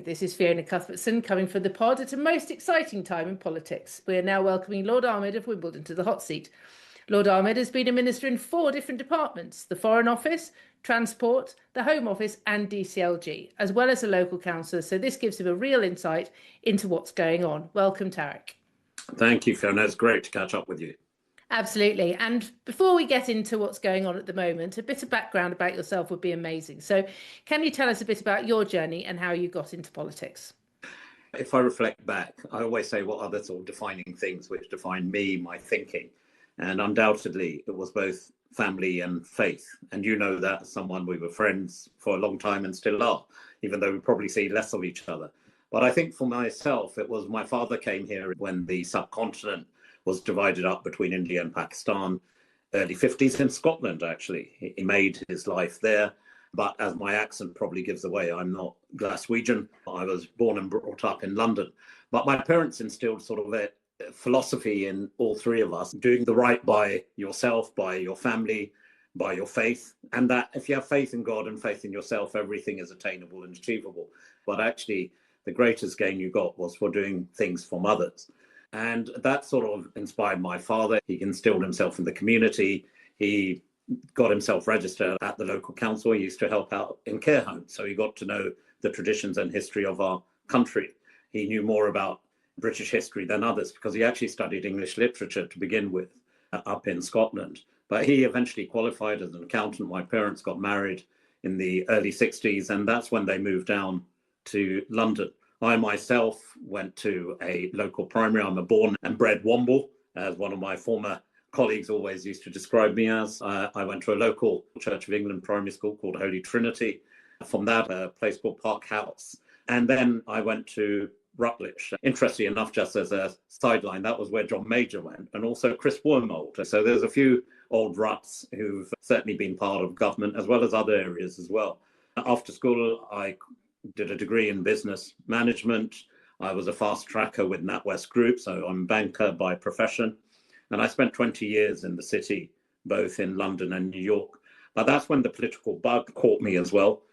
This is Fiona Cuthbertson coming for the pod at a most exciting time in politics. We're now welcoming Lord Ahmad of Wimbledon to the hot seat. Lord Ahmad has been a minister in 4 different departments: the Foreign Office, Transport, the Home Office and DCLG, as well as a local councillor. So this gives him a real insight into what's going on. Welcome, Tarek. Thank you, Fiona. It's great to catch up with you. Absolutely. And before we get into what's going on at the moment, a bit of background about yourself would be amazing. So can you tell us a bit about your journey and how you got into politics? If I reflect back, I always say what are the sort of defining things which define me, my thinking. And undoubtedly, it was both family and faith. And you know that as someone, we were friends for a long time and still are, even though we probably see less of each other. But I think for myself, it was my father came here when the subcontinent was divided up between India and Pakistan, early 50s in Scotland, actually. He made his life there. But as my accent probably gives away, I'm not Glaswegian. I was born and brought up in London. But my parents instilled sort of a philosophy in all three of us, doing the right by yourself, by your family, by your faith. And that if you have faith in God and faith in yourself, everything is attainable and achievable. But actually, the greatest gain you got was for doing things from others. And that sort of inspired my father. He instilled himself in the community. He got himself registered at the local council. He used to help out in care homes. So he got to know the traditions and history of our country. He knew more about British history than others because he actually studied English literature to begin with up in Scotland. But he eventually qualified as an accountant. My parents got married in the early 60s, and that's when they moved down to London. I myself went to a local primary. I'm a born and bred Womble, as one of my former colleagues always used to describe me as. I went to a local Church of England primary school called Holy Trinity. From that, a place called Park House. And then I went to Rutledge. Interestingly enough, just as a sideline, that was where John Major went, and also Chris Wormold. So there's a few old ruts who've certainly been part of government, as well as other areas as well. After school, I did a degree in business management. I was a fast tracker with NatWest Group, so I'm a banker by profession. And I spent 20 years in the city, both in London and New York. But that's when the political bug caught me as well.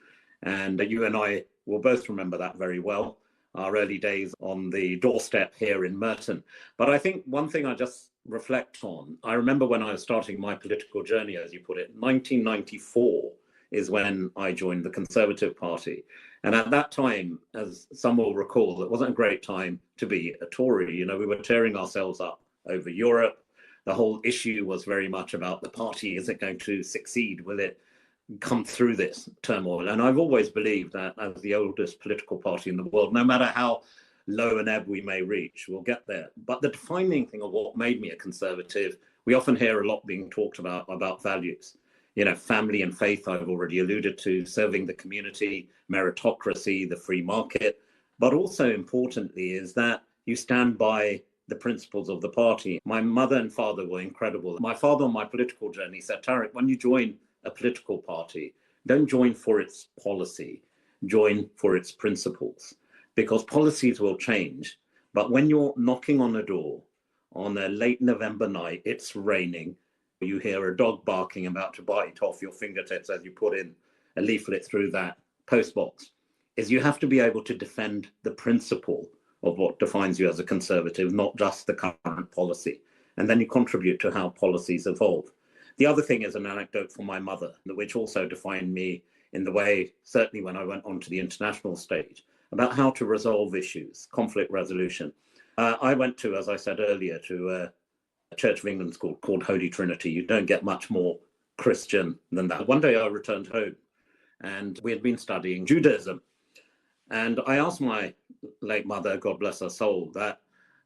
And you and I will both remember that very well, our early days on the doorstep here in Merton. But I think one thing I just reflect on, I remember when I was starting my political journey, as you put it, 1994 is when I joined the Conservative Party. And at that time, as some will recall, it wasn't a great time to be a Tory. You know, we were tearing ourselves up over Europe. The whole issue was very much about the party. Is it going to succeed? Will it come through this turmoil? And I've always believed that as the oldest political party in the world, no matter how low an ebb we may reach, we'll get there. But the defining thing of what made me a Conservative, we often hear a lot being talked about values. You know, family and faith, I've already alluded to, serving the community, meritocracy, the free market. But also importantly is that you stand by the principles of the party. My mother and father were incredible. My father on my political journey said, Tarek, when you join a political party, don't join for its policy, join for its principles, because policies will change. But when you're knocking on a door on a late November night, it's raining, you hear a dog barking about to bite off your fingertips as you put in a leaflet through that postbox, is you have to be able to defend the principle of what defines you as a Conservative, not just the current policy. And then you contribute to how policies evolve. The other thing is an anecdote from my mother, which also defined me in the way, certainly when I went onto the international stage, about how to resolve issues, conflict resolution. I went to, as I said earlier, to a Church of England school called Holy Trinity. You don't get much more Christian than that. One day I returned home and we had been studying Judaism. And I asked my late mother, God bless her soul, that,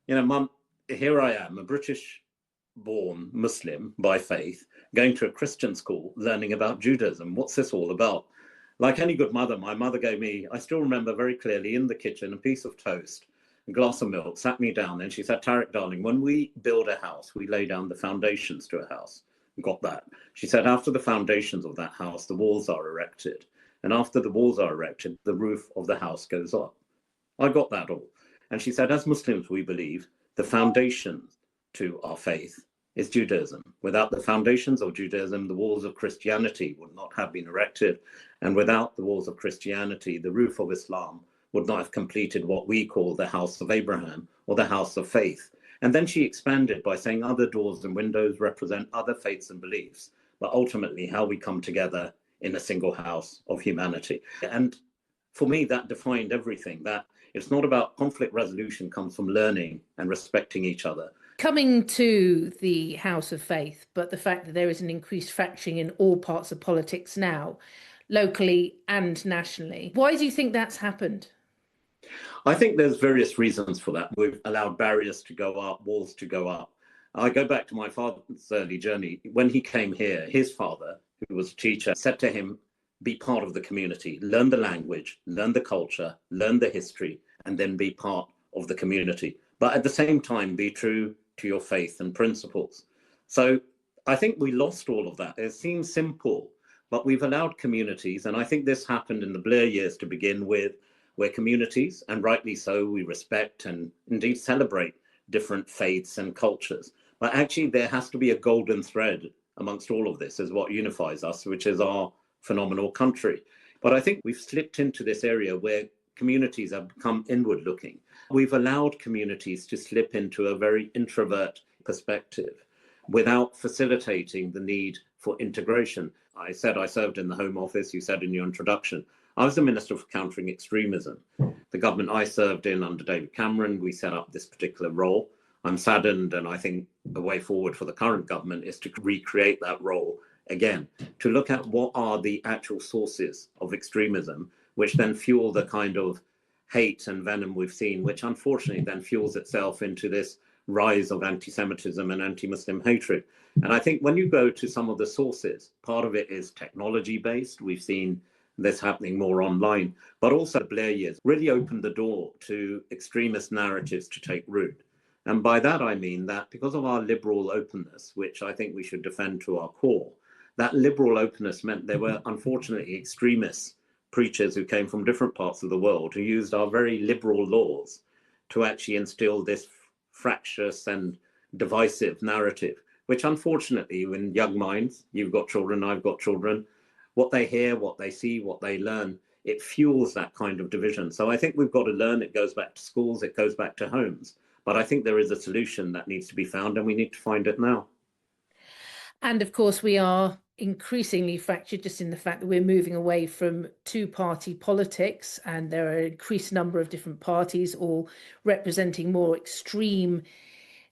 you know, Mum, here I am, a British-born Muslim by faith, going to a Christian school, learning about Judaism. What's this all about? Like any good mother, my mother gave me, I still remember very clearly, in the kitchen, a piece of toast, a glass of milk, sat me down, and she said, Tarek, darling, when we build a house, we lay down the foundations to a house. Got that? She said, after the foundations of that house, the walls are erected. And after the walls are erected, the roof of the house goes up. I got that all. And she said, as Muslims, we believe the foundation to our faith is Judaism. Without the foundations of Judaism, the walls of Christianity would not have been erected. And without the walls of Christianity, the roof of Islam would not have completed what we call the House of Abraham or the House of Faith. And then she expanded by saying other doors and windows represent other faiths and beliefs, but ultimately how we come together in a single house of humanity. And for me, that defined everything, that it's not about conflict resolution, comes from learning and respecting each other. Coming to the House of Faith, but the fact that there is an increased fracturing in all parts of politics now, locally and nationally. Why do you think that's happened? I think there's various reasons for that. We've allowed barriers to go up, walls to go up. I go back to my father's early journey. When he came here, his father, who was a teacher, said to him, be part of the community, learn the language, learn the culture, learn the history, and then be part of the community. But at the same time, be true to your faith and principles. So I think we lost all of that. It seems simple, but we've allowed communities, and I think this happened in the Blair years to begin with, where communities, and rightly so, we respect and indeed celebrate different faiths and cultures. But actually, there has to be a golden thread amongst all of this, is what unifies us, which is our phenomenal country. But I think we've slipped into this area where communities have become inward looking. We've allowed communities to slip into a very introvert perspective without facilitating the need for integration. I said I served in the Home Office, you said in your introduction. I was the Minister for Countering Extremism. The government I served in under David Cameron, we set up this particular role. I'm saddened, and I think the way forward for the current government is to recreate that role again, to look at what are the actual sources of extremism, which then fuel the kind of hate and venom we've seen, which unfortunately then fuels itself into this rise of anti-Semitism and anti-Muslim hatred. And I think when you go to some of the sources, part of it is technology-based. We've seen this happening more online, but also the Blair years really opened the door to extremist narratives to take root. And by that, I mean that because of our liberal openness, which I think we should defend to our core, that liberal openness meant there were unfortunately extremists, preachers who came from different parts of the world who used our very liberal laws to actually instill this fractious and divisive narrative, which unfortunately, in young minds, you've got children, I've got children, what they hear, what they see, what they learn, it fuels that kind of division. So I think we've got to learn. It goes back to schools, it goes back to homes. But I think there is a solution that needs to be found, and we need to find it now. And of course, we are increasingly fractured just in the fact that we're moving away from two-party politics, and there are an increased number of different parties, all representing more extreme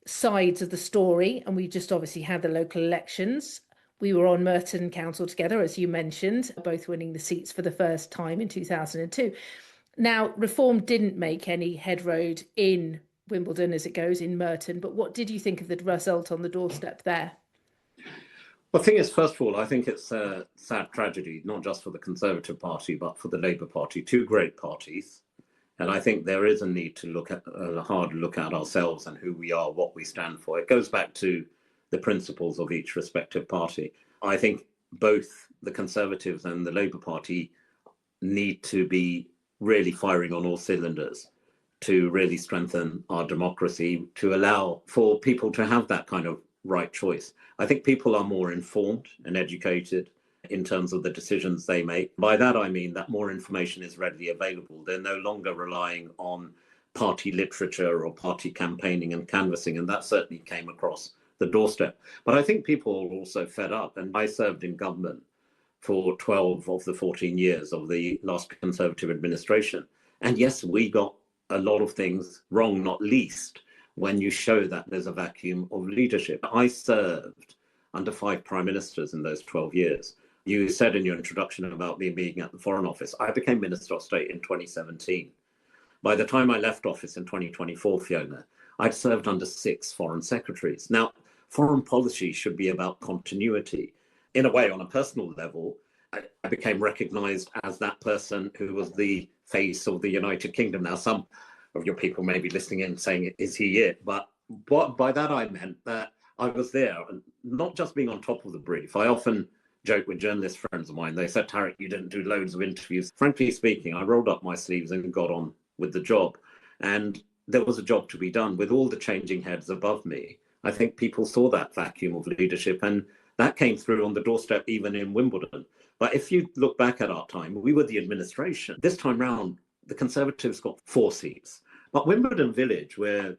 sides of the story. And we just obviously had the local elections. We were on Merton Council together, as you mentioned, both winning the seats for the first time in 2002. Now, reform didn't make any headroad in Wimbledon as it goes in Merton, but what did you think of the result on the doorstep there? Well, the thing is, first of all, I think it's a sad tragedy, not just for the Conservative Party, but for the Labour Party, two great parties. And I think there is a need to look at a hard look at ourselves and who we are, what we stand for. It goes back to the principles of each respective party. I think both the Conservatives and the Labour Party need to be really firing on all cylinders to really strengthen our democracy, to allow for people to have that kind of right choice. I think people are more informed and educated in terms of the decisions they make. By that, I mean that more information is readily available. They're no longer relying on party literature or party campaigning and canvassing, and that certainly came across the doorstep. But I think people are also fed up, and I served in government for 12 of the 14 years of the last Conservative administration. And yes, we got a lot of things wrong, not least when you show that there's a vacuum of leadership. I served under 5 prime ministers in those 12 years. You said in your introduction about me being at the Foreign Office. I became Minister of State in 2017. By the time I left office in 2024, Fiona, I'd served under 6 foreign secretaries. Now, foreign policy should be about continuity. In a way, on a personal level, I became recognised as that person who was the face of the United Kingdom. Now, some of your people may be listening in saying, is he it? But by that I meant that I was there, and not just being on top of the brief. I often joke with journalist friends of mine. They said, Tarek, you didn't do loads of interviews. Frankly speaking, I rolled up my sleeves and got on with the job. And there was a job to be done with all the changing heads above me. I think people saw that vacuum of leadership, and that came through on the doorstep, even in Wimbledon. But if you look back at our time, we were the administration. This time round, the Conservatives got 4 seats. But Wimbledon Village, where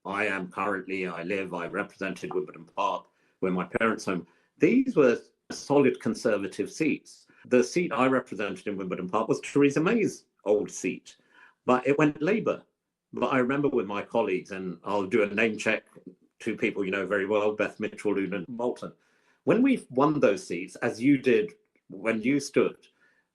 I am currently, I live, I represented Wimbledon Park, where my parents' home, these were solid Conservative seats. The seat I represented in Wimbledon Park was Theresa May's old seat, but it went Labour. But I remember with my colleagues, and I'll do a name check, 2 people you know very well, Beth Mitchell, Luna Moulton. When we won those seats, as you did when you stood,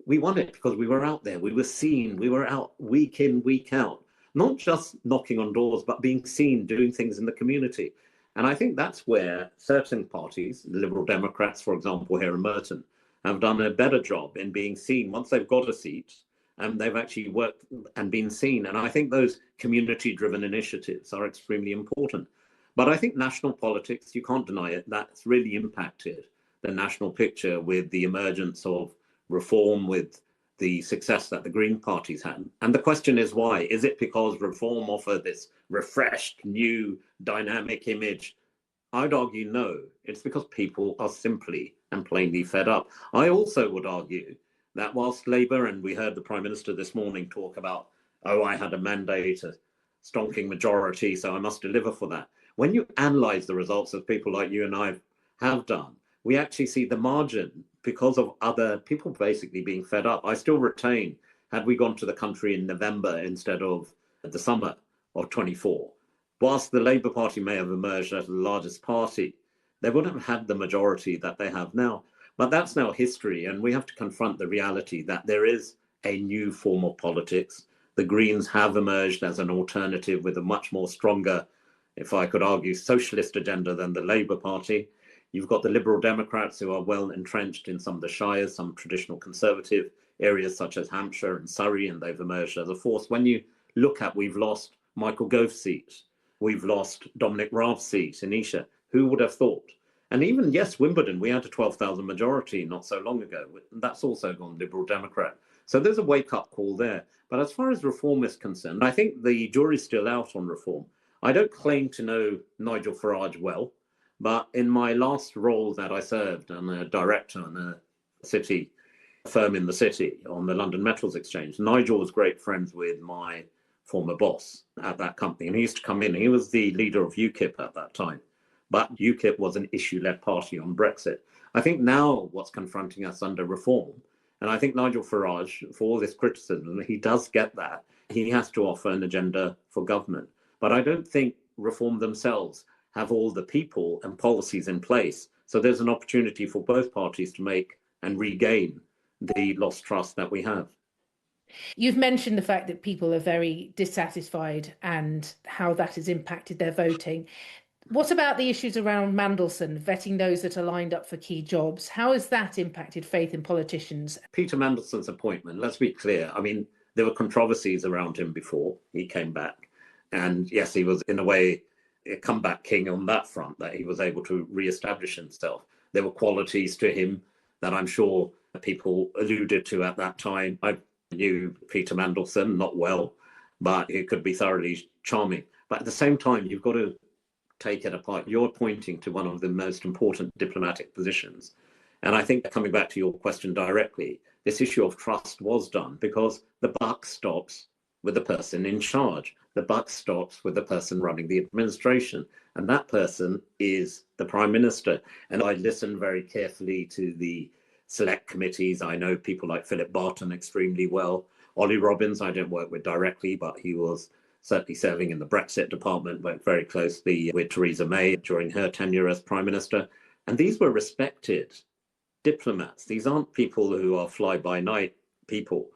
we won it because we were out there, we were seen, we were out week in, week out, not just knocking on doors, but being seen, doing things in the community. And I think that's where certain parties, the Liberal Democrats, for example, here in Merton, have done a better job in being seen once they've got a seat, and they've actually worked and been seen. And I think those community-driven initiatives are extremely important. But I think national politics, you can't deny it, that's really impacted the national picture with the emergence of Reform, with the success that the Green parties had. And the question is why? Is it because Reform offered this refreshed, new, dynamic image? I'd argue no. It's because people are simply and plainly fed up. I also would argue that whilst Labour, and we heard the Prime Minister this morning talk about, oh, I had a mandate, a stonking majority, so I must deliver for that. When you analyse the results of people like you and I have done, we actually see the margin because of other people basically being fed up. I still retain, had we gone to the country in November instead of the summer of 24, whilst the Labour Party may have emerged as the largest party, they wouldn't have had the majority that they have now. But that's now history, and we have to confront the reality that there is a new form of politics. The Greens have emerged as an alternative with a much more stronger, if I could argue, socialist agenda than the Labour Party. You've got the Liberal Democrats who are well entrenched in some of the shires, some traditional Conservative areas such as Hampshire and Surrey, and they've emerged as a force. When you look at, we've lost Michael Gove's seat, we've lost Dominic Raab's seat in Esher. Who would have thought? And even, yes, Wimbledon, we had a 12,000 majority not so long ago. That's also gone Liberal Democrat. So there's a wake-up call there. But as far as Reform is concerned, I think the jury's still out on Reform. I don't claim to know Nigel Farage well, but in my last role that I served, I'm a director on a city firm in the city on the London Metals Exchange. Nigel was great friends with my former boss at that company, and he used to come in. He was the leader of UKIP at that time. But UKIP was an issue-led party on Brexit. I think now what's confronting us under Reform, and I think Nigel Farage, for all this criticism, he does get that. He has to offer an agenda for government. But I don't think Reform themselves have all the people and policies in place. So there's an opportunity for both parties to make and regain the lost trust that we have. You've mentioned the fact that people are very dissatisfied and how that has impacted their voting. What about the issues around Mandelson, vetting those that are lined up for key jobs? How has that impacted faith in politicians? Peter Mandelson's appointment, let's be clear. I mean, there were controversies around him before he came back. And yes, he was in a way a comeback king on that front, that he was able to re-establish himself. There were qualities to him that I'm sure people alluded to at that time. I knew Peter Mandelson not well, but he could be thoroughly charming. But at the same time, you've got to take it apart. You're pointing to one of the most important diplomatic positions. And I think, coming back to your question directly, this issue of trust was done because the buck stops with the person in charge. The buck stops with the person running the administration. And that person is the Prime Minister. And I listened very carefully to the select committees. I know people like Philip Barton extremely well. Ollie Robbins, I don't work with directly, but he was certainly serving in the Brexit department, worked very closely with Theresa May during her tenure as Prime Minister. And these were respected diplomats. These aren't people who are fly-by-night people.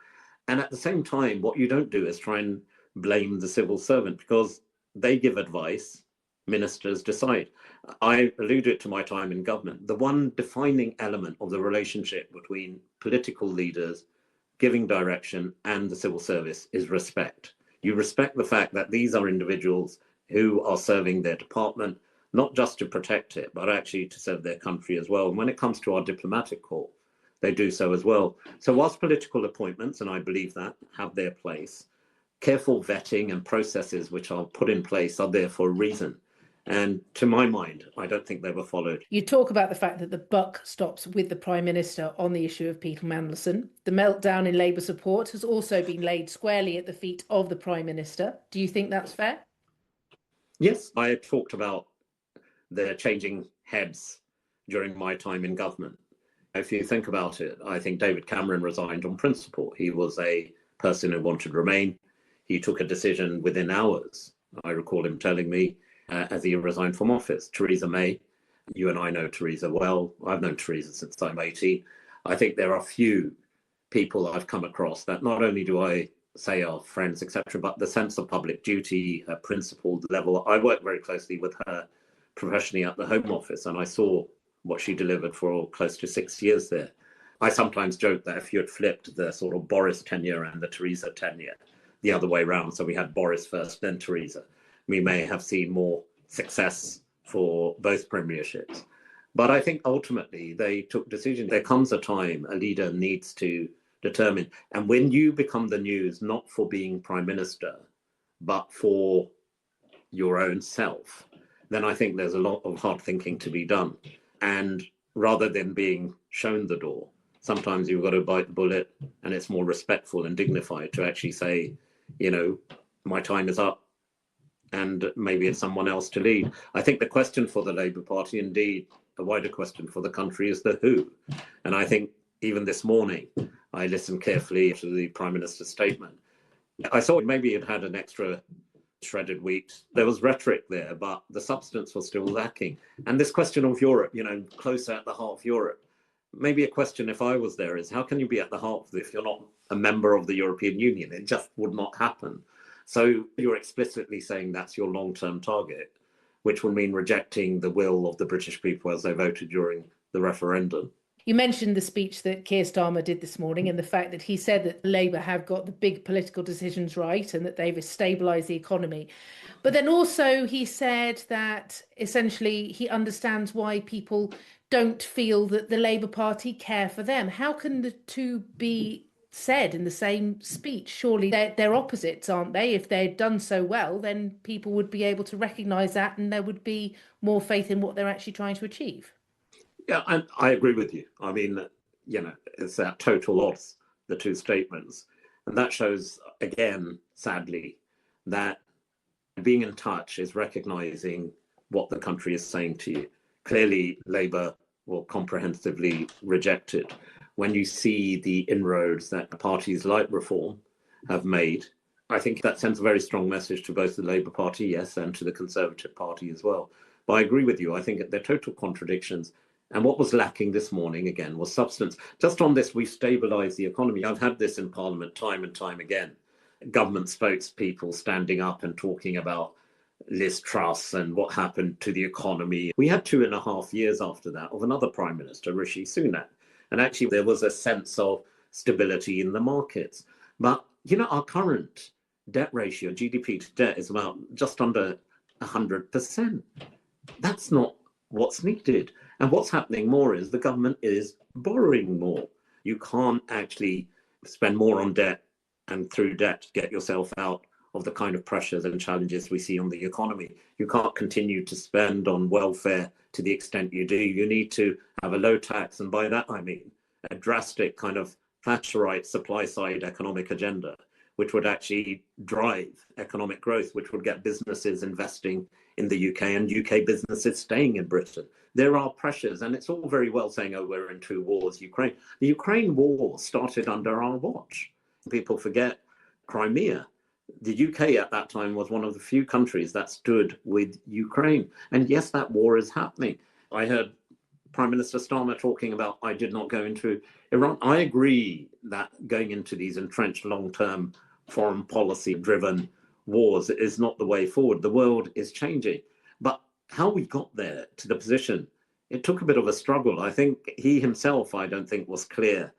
And at the same time, what you don't do is try and blame the civil servant, because they give advice, ministers decide. I alluded to my time in government. The one defining element of the relationship between political leaders giving direction and the civil service is respect. You respect the fact that these are individuals who are serving their department, not just to protect it, but actually to serve their country as well. And when it comes to our diplomatic corps, they do so as well. So whilst political appointments, and I believe that, have their place, careful vetting and processes which are put in place are there for a reason. And to my mind, I don't think they were followed. You talk about the fact that the buck stops with the Prime Minister on the issue of Peter Mandelson. The meltdown in Labour support has also been laid squarely at the feet of the Prime Minister. Do you think that's fair? Yes, I talked about the changing heads during my time in government. If you think about it, I think David Cameron resigned on principle. He was a person who wanted to remain. He took a decision within hours. I recall him telling me as he resigned from office. Theresa May, you and I know Theresa well. I've known Theresa since I'm 18. I think there are few people I've come across that not only do I say are friends, etc., but the sense of public duty, a principled level. I worked very closely with her professionally at the Home Office, and I saw what she delivered for close to 6 years there. I sometimes joke that if you had flipped the sort of Boris tenure and the Theresa tenure the other way around, so we had Boris first, then Theresa, we may have seen more success for both premierships. But I think ultimately they took decisions. There comes a time a leader needs to determine. And when you become the news, not for being Prime Minister, but for your own self, then I think there's a lot of hard thinking to be done. And rather than being shown the door, sometimes you've got to bite the bullet, and it's more respectful and dignified to actually say, my time is up, and maybe it's someone else to lead. I think the question for the Labour Party, indeed, a wider question for the country, is the who. And I think even this morning, I listened carefully to the Prime Minister's statement. I thought maybe it had an extra shredded wheat. There was rhetoric there, but the substance was still lacking. And this question of Europe, closer at the heart of Europe, maybe a question if I was there is, how can you be at the heart of it if you're not a member of the European Union? It just would not happen. So you're explicitly saying that's your long-term target, which will mean rejecting the will of the British people as they voted during the referendum. You mentioned the speech that Keir Starmer did this morning and the fact that he said that Labour have got the big political decisions right and that they've stabilised the economy. But then also he said that essentially he understands why people don't feel that the Labour Party care for them. How can the two be said in the same speech? Surely they're opposites, aren't they? If they'd done so well, then people would be able to recognise that and there would be more faith in what they're actually trying to achieve. Yeah, and I agree with you. I mean, it's at total odds, the two statements. And that shows, again, sadly, that being in touch is recognising what the country is saying to you. Clearly, Labour will comprehensively reject it. When you see the inroads that parties like Reform have made, I think that sends a very strong message to both the Labour Party, yes, and to the Conservative Party as well. But I agree with you. I think they're total contradictions. And what was lacking this morning, again, was substance. Just on this, we've stabilised the economy. I've had this in Parliament time and time again. Government spokespeople standing up and talking about Liz Truss and what happened to the economy. We had 2.5 years after that of another Prime Minister, Rishi Sunak. And actually, there was a sense of stability in the markets. But, our current debt ratio, GDP to debt, is about just under 100%. That's not what's needed. And what's happening more is the government is borrowing more. You can't actually spend more on debt and through debt get yourself out of the kind of pressures and challenges we see on the economy. You can't continue to spend on welfare to the extent you do. You need to have a low tax, and by that I mean a drastic kind of Thatcherite supply-side economic agenda, which would actually drive economic growth, which would get businesses investing in the UK and UK businesses staying in Britain. There are pressures, and it's all very well saying, oh, we're in two wars, Ukraine. The Ukraine war started under our watch. People forget Crimea. The UK at that time was one of the few countries that stood with Ukraine. And yes, that war is happening. I heard Prime Minister Starmer talking about, I did not go into Iran. I agree that going into these entrenched long-term foreign policy-driven wars is not the way forward. The world is changing. But how we got there to the position, it took a bit of a struggle. I think he himself, I don't think, was clear.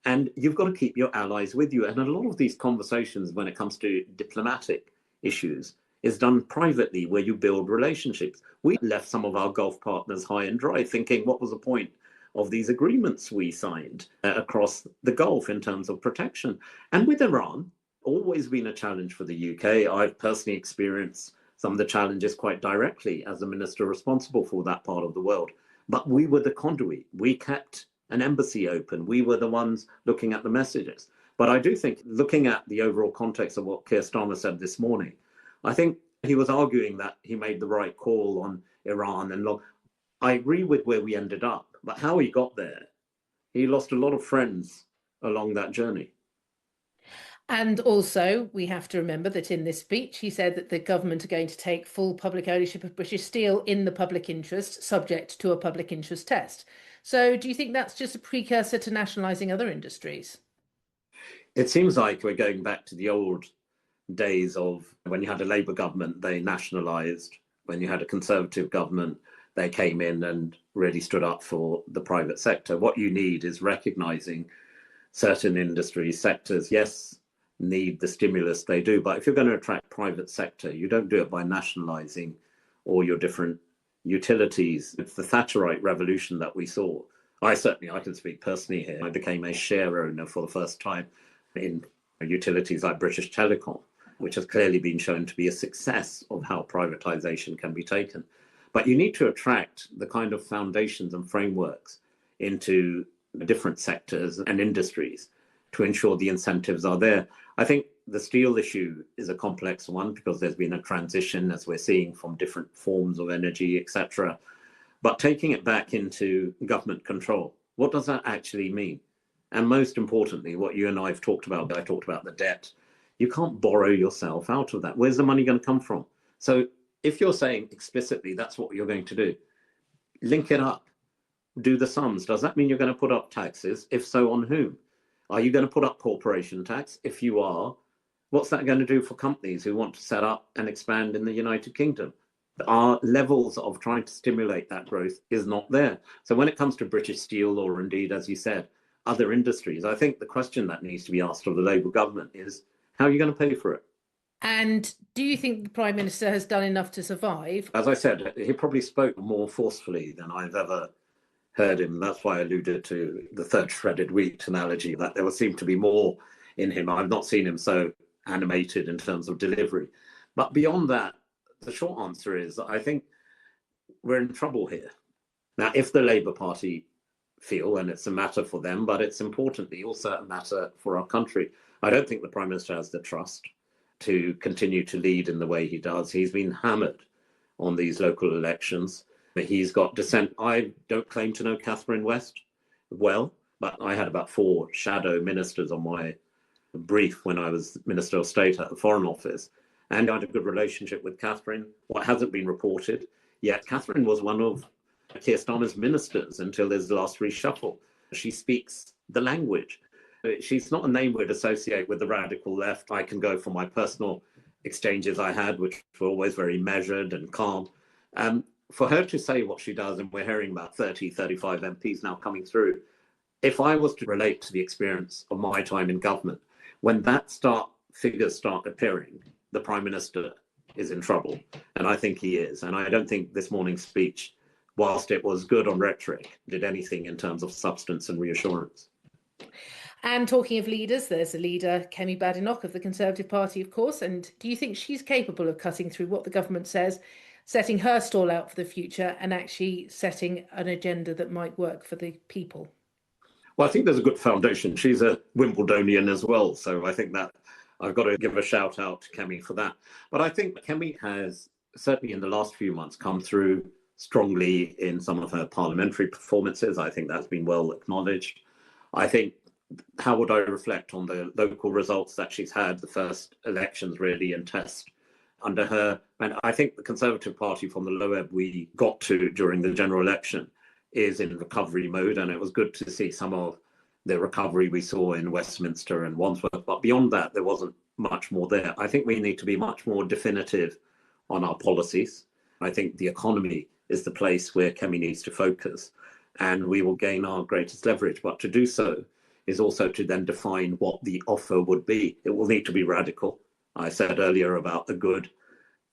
And you've got to keep your allies with you. And a lot of these conversations, when it comes to diplomatic issues, is done privately, where you build relationships. We left some of our Gulf partners high and dry, thinking, what was the point of these agreements we signed across the Gulf in terms of protection? And with Iran, always been a challenge for the UK. I've personally experienced some of the challenges quite directly as the minister responsible for that part of the world. But we were the conduit. We kept an embassy open. We were the ones looking at the messages. But I do think, looking at the overall context of what Keir Starmer said this morning, I think he was arguing that he made the right call on Iran. And I agree with where we ended up, but how he got there, he lost a lot of friends along that journey. And also, we have to remember that in this speech, he said that the government are going to take full public ownership of British Steel in the public interest, subject to a public interest test. So do you think that's just a precursor to nationalising other industries? It seems like we're going back to the old days of when you had a Labour government, they nationalised. When you had a Conservative government, they came in and really stood up for the private sector. What you need is recognising certain industry sectors, yes, need the stimulus they do, but if you're going to attract private sector, you don't do it by nationalising all your different utilities. It's the Thatcherite revolution that we saw. I can speak personally here. I became a share owner for the first time in utilities like British Telecom, which has clearly been shown to be a success of how privatisation can be taken. But you need to attract the kind of foundations and frameworks into different sectors and industries to ensure the incentives are there. I think the steel issue is a complex one because there's been a transition, as we're seeing, from different forms of energy, etc. But taking it back into government control, what does that actually mean? And most importantly, what you and I have talked about, I talked about the debt. You can't borrow yourself out of that. Where's the money going to come from? So if you're saying explicitly that's what you're going to do, link it up. Do the sums. Does that mean you're going to put up taxes? If so, on whom? Are you going to put up corporation tax? If you are, what's that going to do for companies who want to set up and expand in the United Kingdom? Our levels of trying to stimulate that growth is not there. So when it comes to British Steel, or indeed, as you said, other industries, I think the question that needs to be asked of the Labour government is, how are you going to pay for it? And do you think the Prime Minister has done enough to survive? As I said, he probably spoke more forcefully than I've ever heard him. That's why I alluded to the third shredded wheat analogy, that there would seem to be more in him. I've not seen him so animated in terms of delivery. But beyond that, the short answer is I think we're in trouble here. Now, if the Labour Party feel, and it's a matter for them, but it's importantly also a matter for our country, I don't think the Prime Minister has the trust to continue to lead in the way he does. He's been hammered on these local elections. He's got dissent. I don't claim to know Catherine West well, but I had about 4 shadow ministers on my brief when I was Minister of State at the Foreign Office, and I had a good relationship with Catherine. What hasn't been reported yet, Catherine was one of Keir Starmer's ministers until his last reshuffle. She speaks the language. She's not a name we'd associate with the radical left. I can go from my personal exchanges I had, which were always very measured and calm. For her to say what she does, and we're hearing about 30, 35 MPs now coming through, if I was to relate to the experience of my time in government, when that figures start appearing, the Prime Minister is in trouble. And I think he is. And I don't think this morning's speech, whilst it was good on rhetoric, did anything in terms of substance and reassurance. And talking of leaders, there's a leader, Kemi Badenoch of the Conservative Party, of course. And do you think she's capable of cutting through what the government says, setting her stall out for the future, and actually setting an agenda that might work for the people? Well, I think there's a good foundation. She's a Wimbledonian as well. So I think that I've got to give a shout out to Kemi for that. But I think Kemi has, certainly in the last few months, come through strongly in some of her parliamentary performances. I think that's been well acknowledged. I think, how would I reflect on the local results that she's had, the first elections really and test under her? And I think the Conservative Party, from the low ebb we got to during the general election, is in recovery mode. And it was good to see some of the recovery we saw in Westminster and Wandsworth. But beyond that, there wasn't much more there. I think we need to be much more definitive on our policies. I think the economy is the place where Kemi needs to focus, and we will gain our greatest leverage. But to do so is also to then define what the offer would be. It will need to be radical. I said earlier about a good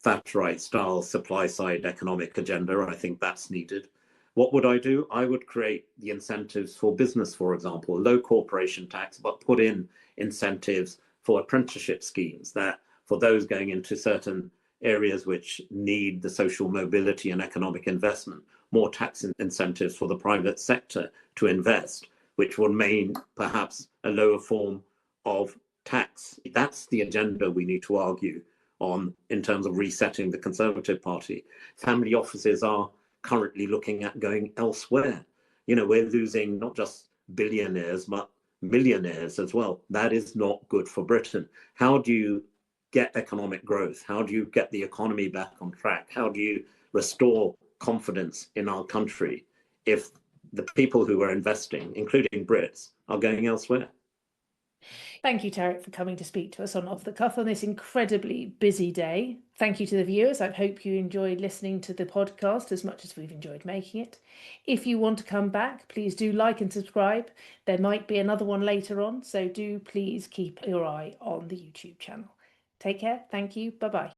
Thatcherite style supply side economic agenda. I think that's needed. What would I do? I would create the incentives for business, for example, low corporation tax, but put in incentives for apprenticeship schemes that for those going into certain areas which need the social mobility and economic investment, more tax incentives for the private sector to invest, which will mean perhaps a lower form of tax. That's the agenda we need to argue on in terms of resetting the Conservative Party. Family offices are currently looking at going elsewhere. We're losing not just billionaires, but millionaires as well. That is not good for Britain. How do you get economic growth? How do you get the economy back on track? How do you restore confidence in our country if the people who are investing, including Brits, are going elsewhere? Thank you, Tarek, for coming to speak to us on Off the Cuff on this incredibly busy day. Thank you to the viewers. I hope you enjoyed listening to the podcast as much as we've enjoyed making it. If you want to come back, please do like and subscribe. There might be another one later on, so do please keep your eye on the YouTube channel. Take care. Thank you. Bye-bye.